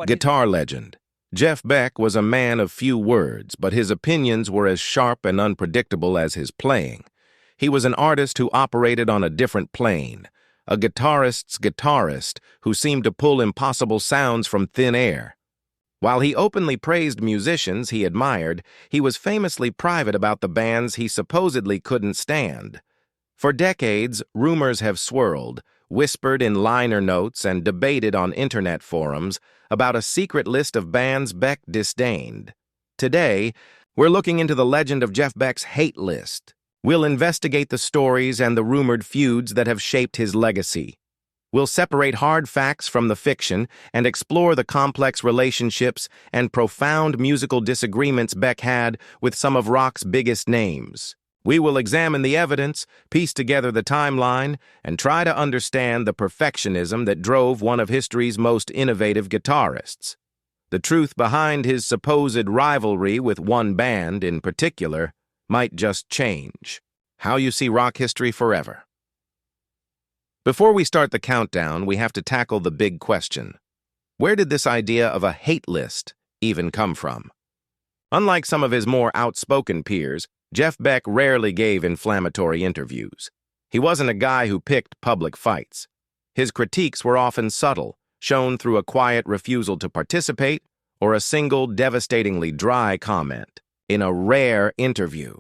Guitar legend. Jeff Beck was a man of few words, but his opinions were as sharp and unpredictable as his playing. He was an artist who operated on a different plane, a guitarist's guitarist who seemed to pull impossible sounds from thin air. While he openly praised musicians he admired, he was famously private about the bands he supposedly couldn't stand. For decades, rumors have swirled, whispered in liner notes and debated on internet forums about a secret list of bands Beck disdained. Today, we're looking into the legend of Jeff Beck's hate list. We'll investigate the stories and the rumored feuds that have shaped his legacy. We'll separate hard facts from the fiction and explore the complex relationships and profound musical disagreements Beck had with some of rock's biggest names. We will examine the evidence, piece together the timeline, and try to understand the perfectionism that drove one of history's most innovative guitarists. The truth behind his supposed rivalry with one band in particular might just change how you see rock history forever. Before we start the countdown, we have to tackle the big question. Where did this idea of a hate list even come from? Unlike some of his more outspoken peers, Jeff Beck rarely gave inflammatory interviews. He wasn't a guy who picked public fights. His critiques were often subtle, shown through a quiet refusal to participate or a single devastatingly dry comment in a rare interview.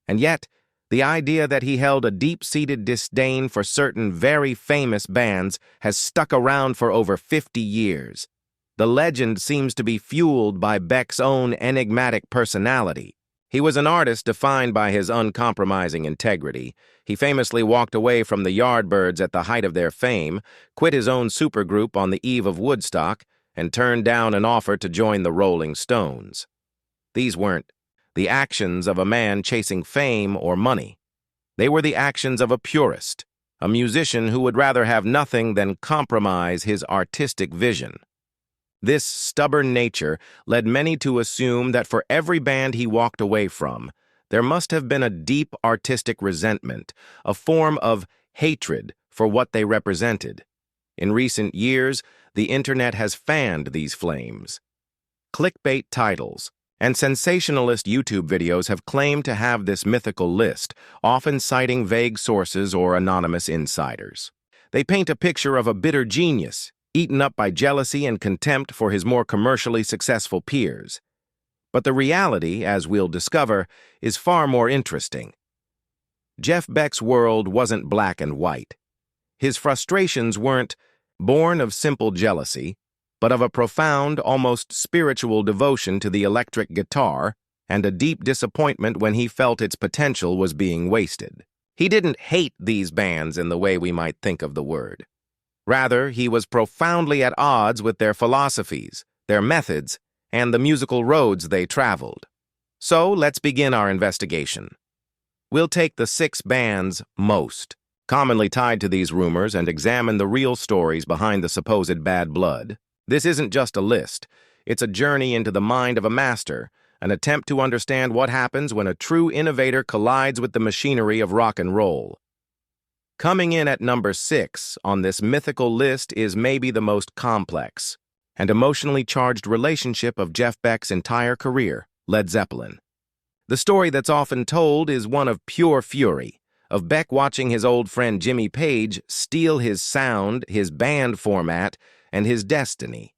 And yet, the idea that he held a deep-seated disdain for certain very famous bands has stuck around for over 50 years. The legend seems to be fueled by Beck's own enigmatic personality. He was an artist defined by his uncompromising integrity. He famously walked away from the Yardbirds at the height of their fame, quit his own supergroup on the eve of Woodstock, and turned down an offer to join the Rolling Stones. These weren't the actions of a man chasing fame or money. They were the actions of a purist, a musician who would rather have nothing than compromise his artistic vision. This stubborn nature led many to assume that for every band he walked away from, there must have been a deep artistic resentment, a form of hatred for what they represented. In recent years, the internet has fanned these flames. Clickbait titles and sensationalist YouTube videos have claimed to have this mythical list, often citing vague sources or anonymous insiders. They paint a picture of a bitter genius, eaten up by jealousy and contempt for his more commercially successful peers. But the reality, as we'll discover, is far more interesting. Jeff Beck's world wasn't black and white. His frustrations weren't born of simple jealousy, but of a profound, almost spiritual devotion to the electric guitar and a deep disappointment when he felt its potential was being wasted. He didn't hate these bands in the way we might think of the word. Rather, he was profoundly at odds with their philosophies, their methods, and the musical roads they traveled. So, let's begin our investigation. We'll take the 6 bands most commonly tied to these rumors and examine the real stories behind the supposed bad blood. This isn't just a list. It's a journey into the mind of a master, an attempt to understand what happens when a true innovator collides with the machinery of rock and roll. Coming in at number 6 on this mythical list is maybe the most complex and emotionally charged relationship of Jeff Beck's entire career, Led Zeppelin. The story that's often told is one of pure fury, of Beck watching his old friend Jimmy Page steal his sound, his band format, and his destiny.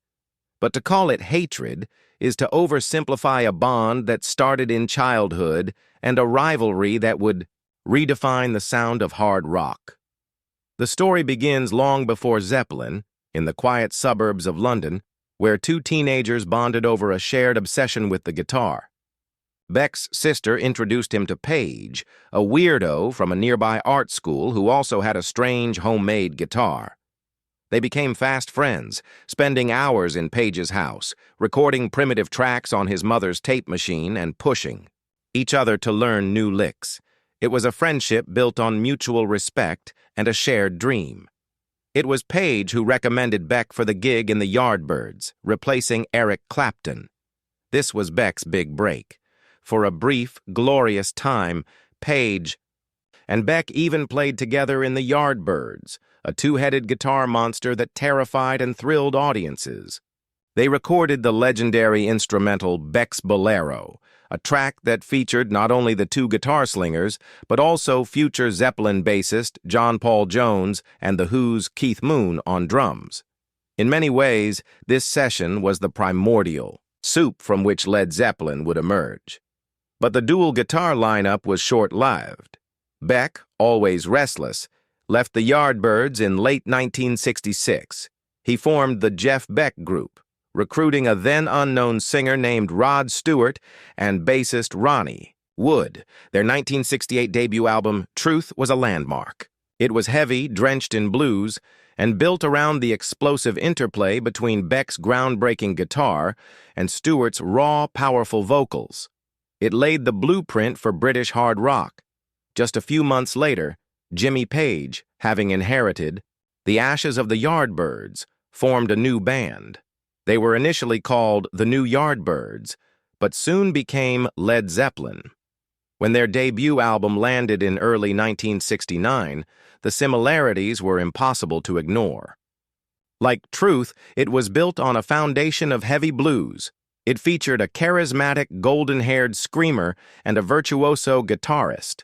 But to call it hatred is to oversimplify a bond that started in childhood and a rivalry that would redefine the sound of hard rock. The story begins long before Zeppelin, in the quiet suburbs of London, where 2 teenagers bonded over a shared obsession with the guitar. Beck's sister introduced him to Page, a weirdo from a nearby art school who also had a strange homemade guitar. They became fast friends, spending hours in Page's house, recording primitive tracks on his mother's tape machine and pushing each other to learn new licks. It was a friendship built on mutual respect and a shared dream. It was Page who recommended Beck for the gig in the Yardbirds, replacing Eric Clapton. This was Beck's big break. For a brief, glorious time, Page and Beck even played together in the Yardbirds, a 2-headed guitar monster that terrified and thrilled audiences. They recorded the legendary instrumental Beck's Bolero, a track that featured not only the two guitar slingers, but also future Zeppelin bassist John Paul Jones and The Who's Keith Moon on drums. In many ways, this session was the primordial soup from which Led Zeppelin would emerge. But the dual guitar lineup was short-lived. Beck, always restless, left the Yardbirds in late 1966. He formed the Jeff Beck Group, recruiting a then-unknown singer named Rod Stewart and bassist Ronnie Wood. Their 1968 debut album, Truth, was a landmark. It was heavy, drenched in blues, and built around the explosive interplay between Beck's groundbreaking guitar and Stewart's raw, powerful vocals. It laid the blueprint for British hard rock. Just a few months later, Jimmy Page, having inherited the ashes of the Yardbirds, formed a new band. They were initially called the New Yardbirds, but soon became Led Zeppelin. When their debut album landed in early 1969, the similarities were impossible to ignore. Like Truth, it was built on a foundation of heavy blues. It featured a charismatic, golden-haired screamer and a virtuoso guitarist.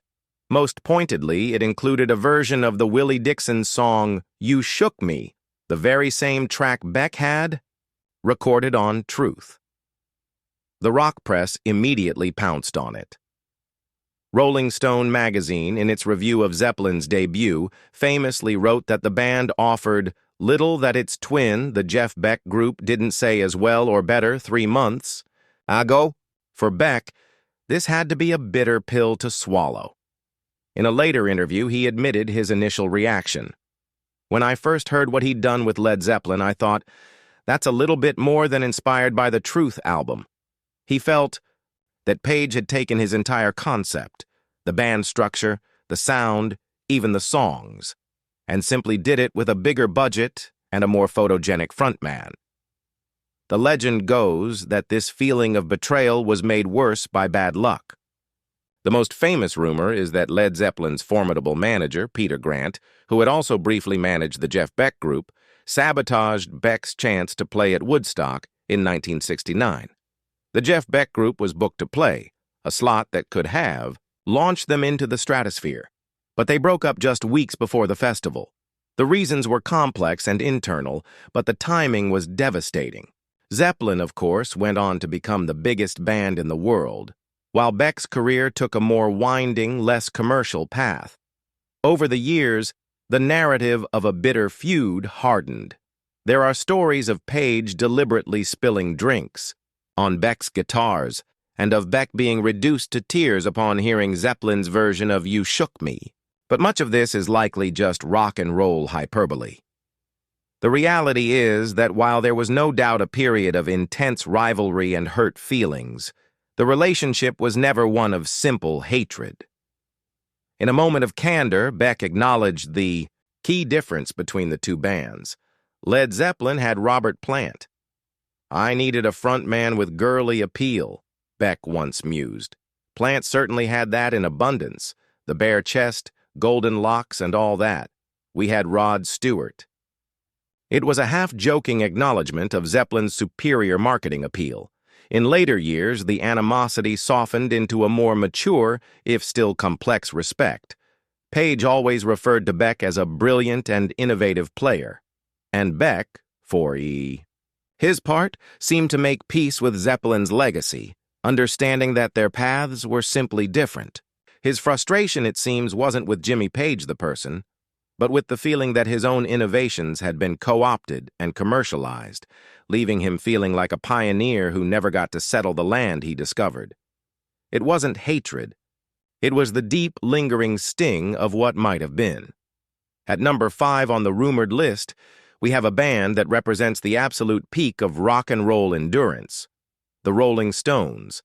Most pointedly, it included a version of the Willie Dixon song You Shook Me, the very same track Beck had, recorded on Truth. The rock press immediately pounced on it. Rolling Stone magazine, in its review of Zeppelin's debut, famously wrote that the band offered little that its twin, the Jeff Beck Group, didn't say as well or better 3 months ago. For Beck, this had to be a bitter pill to swallow. In a later interview, he admitted his initial reaction. When I first heard what he'd done with Led Zeppelin, I thought, that's a little bit more than inspired by the Truth album. He felt that Page had taken his entire concept, the band structure, the sound, even the songs, and simply did it with a bigger budget and a more photogenic frontman. The legend goes that this feeling of betrayal was made worse by bad luck. The most famous rumor is that Led Zeppelin's formidable manager, Peter Grant, who had also briefly managed the Jeff Beck Group, sabotaged Beck's chance to play at Woodstock in 1969. The Jeff Beck Group was booked to play, a slot that could have launched them into the stratosphere. But they broke up just weeks before the festival. The reasons were complex and internal, but the timing was devastating. Zeppelin, of course, went on to become the biggest band in the world, while Beck's career took a more winding, less commercial path. Over the years, the narrative of a bitter feud hardened. There are stories of Page deliberately spilling drinks on Beck's guitars and of Beck being reduced to tears upon hearing Zeppelin's version of You Shook Me. But much of this is likely just rock and roll hyperbole. The reality is that while there was no doubt a period of intense rivalry and hurt feelings, the relationship was never one of simple hatred. In a moment of candor, Beck acknowledged the key difference between the two bands. Led Zeppelin had Robert Plant. I needed a frontman with girly appeal, Beck once mused. Plant certainly had that in abundance, the bare chest, golden locks, and all that. We had Rod Stewart. It was a half-joking acknowledgement of Zeppelin's superior marketing appeal. In later years, the animosity softened into a more mature, if still complex, respect. Page always referred to Beck as a brilliant and innovative player, and Beck, for his part, seemed to make peace with Zeppelin's legacy, understanding that their paths were simply different. His frustration, it seems, wasn't with Jimmy Page the person, but with the feeling that his own innovations had been co-opted and commercialized, leaving him feeling like a pioneer who never got to settle the land he discovered. It wasn't hatred. It was the deep, lingering sting of what might have been. At number 5 on the rumored list, we have a band that represents the absolute peak of rock and roll endurance, the Rolling Stones.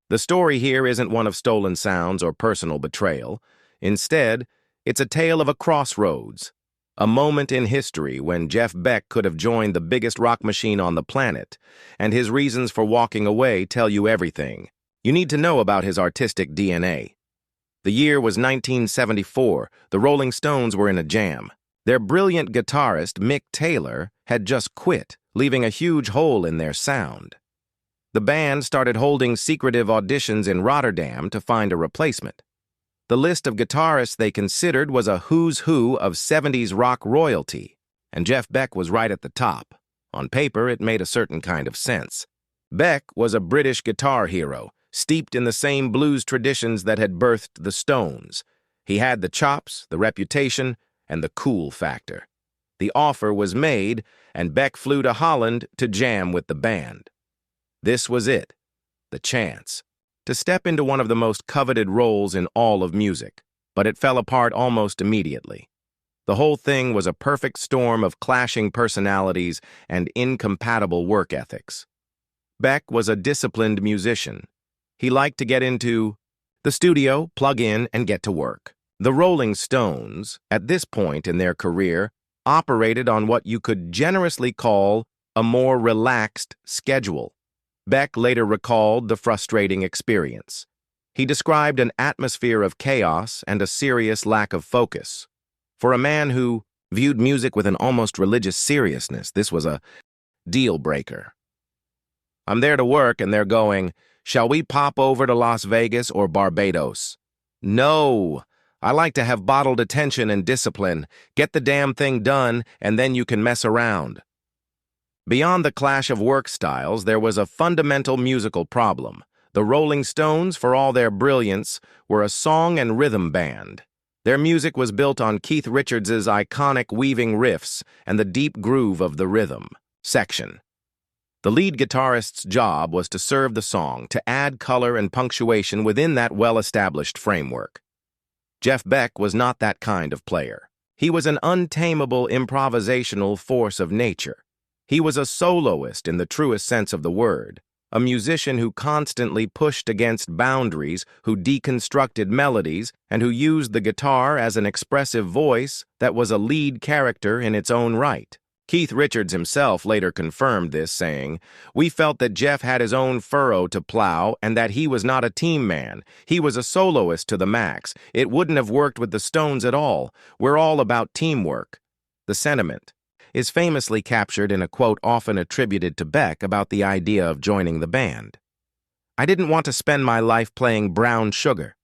The story here isn't one of stolen sounds or personal betrayal. Instead, it's a tale of a crossroads, a moment in history when Jeff Beck could have joined the biggest rock machine on the planet, and his reasons for walking away tell you everything you need to know about his artistic DNA. The year was 1974. The Rolling Stones were in a jam. Their brilliant guitarist, Mick Taylor, had just quit, leaving a huge hole in their sound. The band started holding secretive auditions in Rotterdam to find a replacement. The list of guitarists they considered was a who's who of 70s rock royalty, and Jeff Beck was right at the top. On paper, it made a certain kind of sense. Beck was a British guitar hero, steeped in the same blues traditions that had birthed the Stones. He had the chops, the reputation, and the cool factor. The offer was made, and Beck flew to Holland to jam with the band. This was it, the chance, to step into one of the most coveted roles in all of music, but it fell apart almost immediately. The whole thing was a perfect storm of clashing personalities and incompatible work ethics. Beck was a disciplined musician. He liked to get into the studio, plug in, and get to work. The Rolling Stones, at this point in their career, operated on what you could generously call a more relaxed schedule. Beck later recalled the frustrating experience. He described an atmosphere of chaos and a serious lack of focus. For a man who viewed music with an almost religious seriousness, this was a deal breaker. I'm there to work and they're going, shall we pop over to Las Vegas or Barbados? No, I like to have bottled attention and discipline. Get the damn thing done and then you can mess around. Beyond the clash of work styles, there was a fundamental musical problem. The Rolling Stones, for all their brilliance, were a song and rhythm band. Their music was built on Keith Richards's iconic weaving riffs and the deep groove of the rhythm section. The lead guitarist's job was to serve the song, to add color and punctuation within that well-established framework. Jeff Beck was not that kind of player. He was an untamable improvisational force of nature. He was a soloist in the truest sense of the word, a musician who constantly pushed against boundaries, who deconstructed melodies, and who used the guitar as an expressive voice that was a lead character in its own right. Keith Richards himself later confirmed this, saying, "We felt that Jeff had his own furrow to plow and that he was not a team man. He was a soloist to the max. It wouldn't have worked with the Stones at all. We're all about teamwork." The sentiment is famously captured in a quote often attributed to Beck about the idea of joining the band. "I didn't want to spend my life playing brown sugar."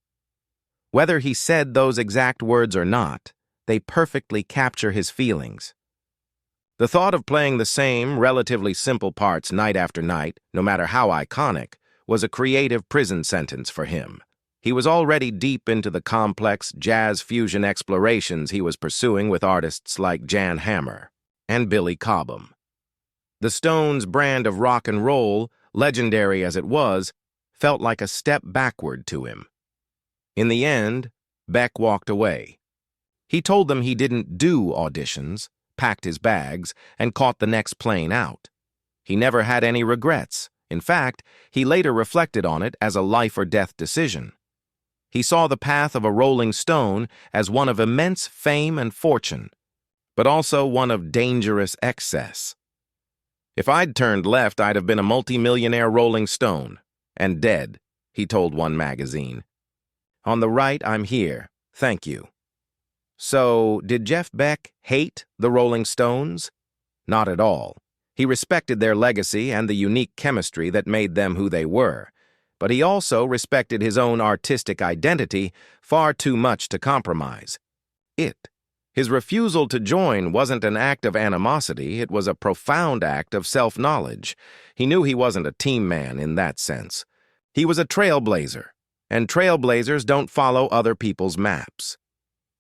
Whether he said those exact words or not, they perfectly capture his feelings. The thought of playing the same, relatively simple parts night after night, no matter how iconic, was a creative prison sentence for him. He was already deep into the complex jazz fusion explorations he was pursuing with artists like Jan Hammer and Billy Cobham. The Stones' brand of rock and roll, legendary as it was, felt like a step backward to him. In the end, Beck walked away. He told them he didn't do auditions, packed his bags, and caught the next plane out. He never had any regrets. In fact, he later reflected on it as a life-or-death decision. He saw the path of a Rolling Stone as one of immense fame and fortune, but also one of dangerous excess. "If I'd turned left, I'd have been a multi-millionaire Rolling Stone, and dead," he told one magazine. "On the right, I'm here. Thank you." So, did Jeff Beck hate the Rolling Stones? Not at all. He respected their legacy and the unique chemistry that made them who they were, but he also respected his own artistic identity far too much to compromise. His refusal to join wasn't an act of animosity, it was a profound act of self-knowledge. He knew he wasn't a team man in that sense. He was a trailblazer, and trailblazers don't follow other people's maps.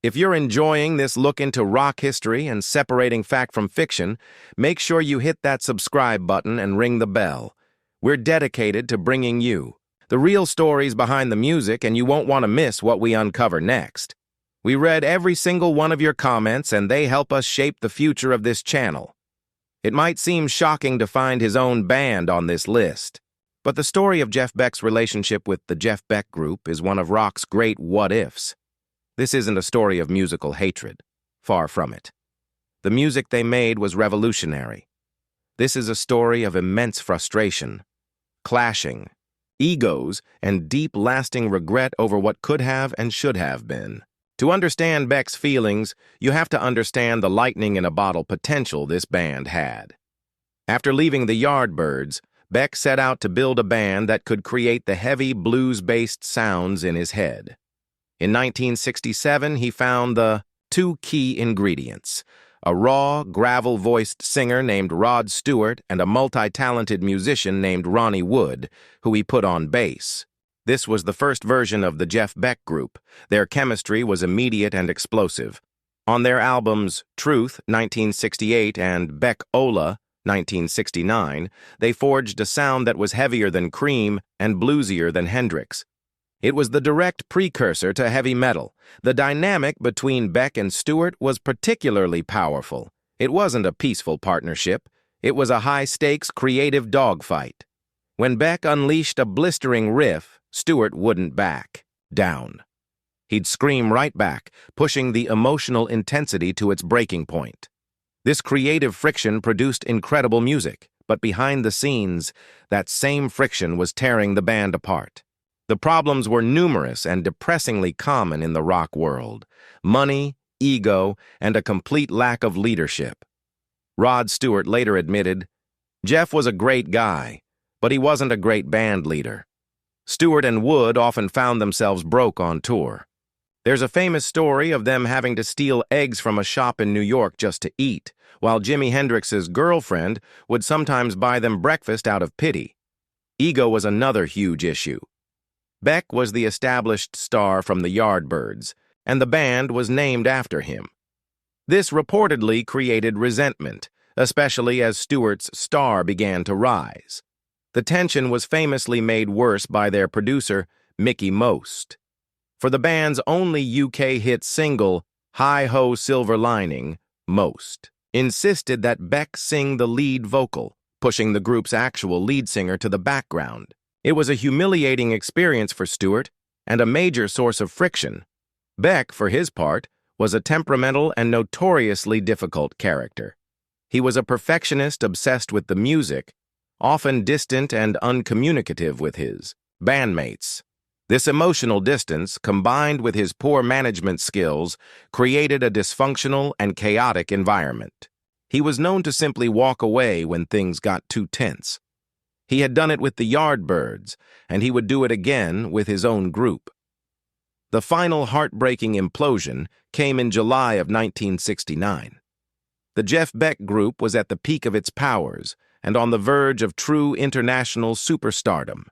If you're enjoying this look into rock history and separating fact from fiction, make sure you hit that subscribe button and ring the bell. We're dedicated to bringing you the real stories behind the music, and you won't want to miss what we uncover next. We read every single one of your comments, and they help us shape the future of this channel. It might seem shocking to find his own band on this list, but the story of Jeff Beck's relationship with the Jeff Beck Group is one of rock's great what-ifs. This isn't a story of musical hatred. Far from it. The music they made was revolutionary. This is a story of immense frustration, clashing, egos, and deep, lasting regret over what could have and should have been. To understand Beck's feelings, you have to understand the lightning-in-a-bottle potential this band had. After leaving the Yardbirds, Beck set out to build a band that could create the heavy blues-based sounds in his head. In 1967, he found the two key ingredients: a raw, gravel-voiced singer named Rod Stewart and a multi-talented musician named Ronnie Wood, who he put on bass. This was the first version of the Jeff Beck Group. Their chemistry was immediate and explosive. On their albums Truth, 1968, and Beck-Ola, 1969, they forged a sound that was heavier than Cream and bluesier than Hendrix. It was the direct precursor to heavy metal. The dynamic between Beck and Stewart was particularly powerful. It wasn't a peaceful partnership. It was a high-stakes creative dogfight. When Beck unleashed a blistering riff, Stewart wouldn't back down. He'd scream right back, pushing the emotional intensity to its breaking point. This creative friction produced incredible music, but behind the scenes, that same friction was tearing the band apart. The problems were numerous and depressingly common in the rock world: money, ego, and a complete lack of leadership. Rod Stewart later admitted, "Jeff was a great guy, but he wasn't a great band leader." Stewart and Wood often found themselves broke on tour. There's a famous story of them having to steal eggs from a shop in New York just to eat, while Jimi Hendrix's girlfriend would sometimes buy them breakfast out of pity. Ego was another huge issue. Beck was the established star from the Yardbirds, and the band was named after him. This reportedly created resentment, especially as Stewart's star began to rise. The tension was famously made worse by their producer, Mickie Most. For the band's only UK hit single, Hi-Ho Silver Lining, Most insisted that Beck sing the lead vocal, pushing the group's actual lead singer to the background. It was a humiliating experience for Stewart and a major source of friction. Beck, for his part, was a temperamental and notoriously difficult character. He was a perfectionist obsessed with the music, often distant and uncommunicative with his bandmates. This emotional distance, combined with his poor management skills, created a dysfunctional and chaotic environment. He was known to simply walk away when things got too tense. He had done it with the Yardbirds, and he would do it again with his own group. The final heartbreaking implosion came in July of 1969. The Jeff Beck Group was at the peak of its powers and on the verge of true international superstardom.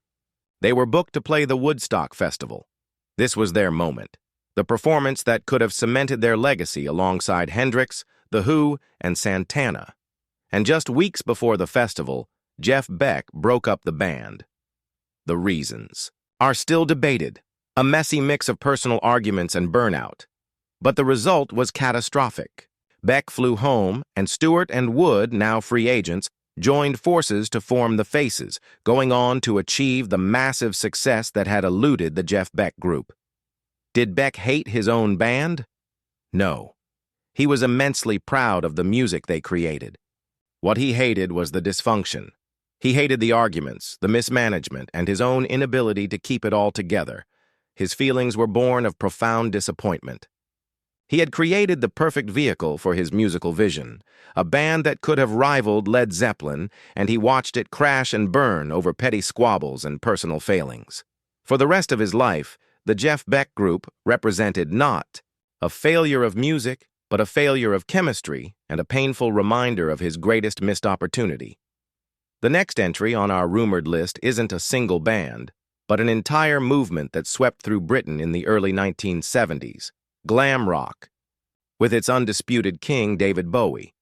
They were booked to play the Woodstock Festival. This was their moment, the performance that could have cemented their legacy alongside Hendrix, The Who, and Santana. And just weeks before the festival, Jeff Beck broke up the band. The reasons are still debated, a messy mix of personal arguments and burnout. But the result was catastrophic. Beck flew home, and Stewart and Wood, now free agents, joined forces to form the Faces, going on to achieve the massive success that had eluded the Jeff Beck Group. Did Beck hate his own band? No. He was immensely proud of the music they created. What he hated was the dysfunction. He hated the arguments, the mismanagement, and his own inability to keep it all together. His feelings were born of profound disappointment. He had created the perfect vehicle for his musical vision, a band that could have rivaled Led Zeppelin, and he watched it crash and burn over petty squabbles and personal failings. For the rest of his life, the Jeff Beck Group represented not a failure of music, but a failure of chemistry and a painful reminder of his greatest missed opportunity. The next entry on our rumored list isn't a single band, but an entire movement that swept through Britain in the early 1970s, glam rock, with its undisputed king, David Bowie.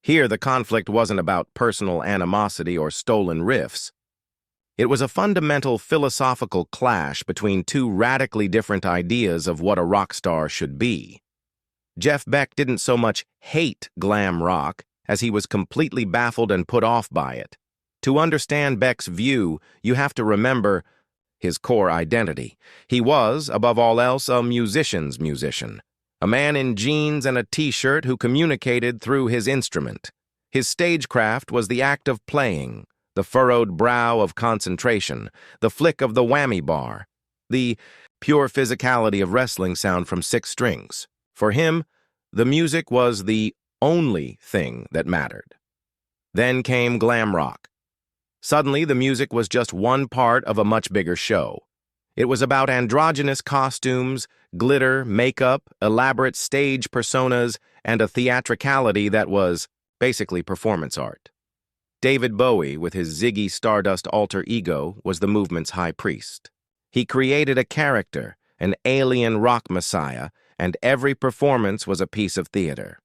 Here, the conflict wasn't about personal animosity or stolen riffs. It was a fundamental philosophical clash between two radically different ideas of what a rock star should be. Jeff Beck didn't so much hate glam rock as he was completely baffled and put off by it. To understand Beck's view, you have to remember his core identity. He was, above all else, a musician's musician, a man in jeans and a t-shirt who communicated through his instrument. His stagecraft was the act of playing, the furrowed brow of concentration, the flick of the whammy bar, the pure physicality of wrestling sound from 6 strings. For him, the music was the only thing that mattered. Then came glam rock. Suddenly, the music was just one part of a much bigger show. It was about androgynous costumes, glitter, makeup, elaborate stage personas, and a theatricality that was basically performance art. David Bowie, with his Ziggy Stardust alter ego, was the movement's high priest. He created a character, an alien rock messiah, and every performance was a piece of theater.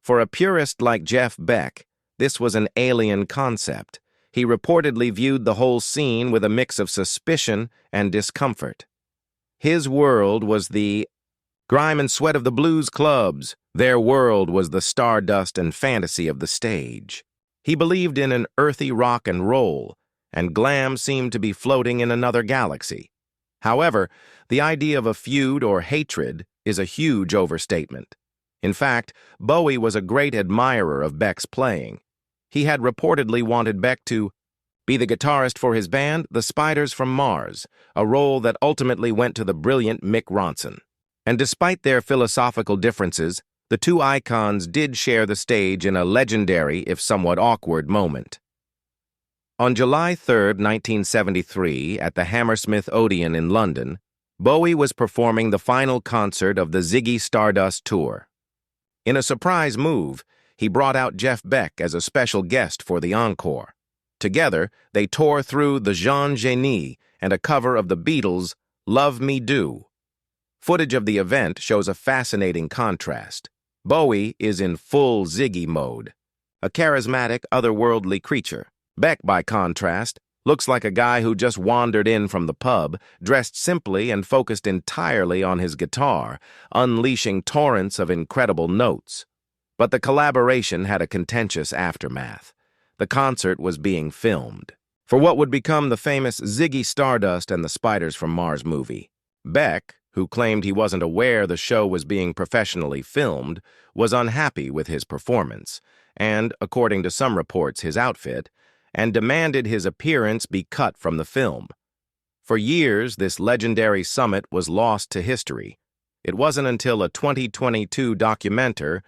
For a purist like Jeff Beck, this was an alien concept. He reportedly viewed the whole scene with a mix of suspicion and discomfort. His world was the grime and sweat of the blues clubs. Their world was the stardust and fantasy of the stage. He believed in an earthy rock and roll, and glam seemed to be floating in another galaxy. However, the idea of a feud or hatred is a huge overstatement. In fact, Bowie was a great admirer of Beck's playing. He had reportedly wanted Beck to be the guitarist for his band, the Spiders from Mars, a role that ultimately went to the brilliant Mick Ronson. And despite their philosophical differences, the two icons did share the stage in a legendary, if somewhat awkward, moment. On July 3, 1973, at the Hammersmith Odeon in London, Bowie was performing the final concert of the Ziggy Stardust tour. In a surprise move, he brought out Jeff Beck as a special guest for the encore. Together, they tore through the Jean Genie and a cover of the Beatles' Love Me Do. Footage of the event shows a fascinating contrast. Bowie is in full Ziggy mode, a charismatic, otherworldly creature. Beck, by contrast, looks like a guy who just wandered in from the pub, dressed simply and focused entirely on his guitar, unleashing torrents of incredible notes. But the collaboration had a contentious aftermath. The concert was being filmed for what would become the famous Ziggy Stardust and the Spiders from Mars movie. Beck, who claimed he wasn't aware the show was being professionally filmed, was unhappy with his performance, and, according to some reports, his outfit, and demanded his appearance be cut from the film. For years, this legendary summit was lost to history. It wasn't until a 2022 documenter,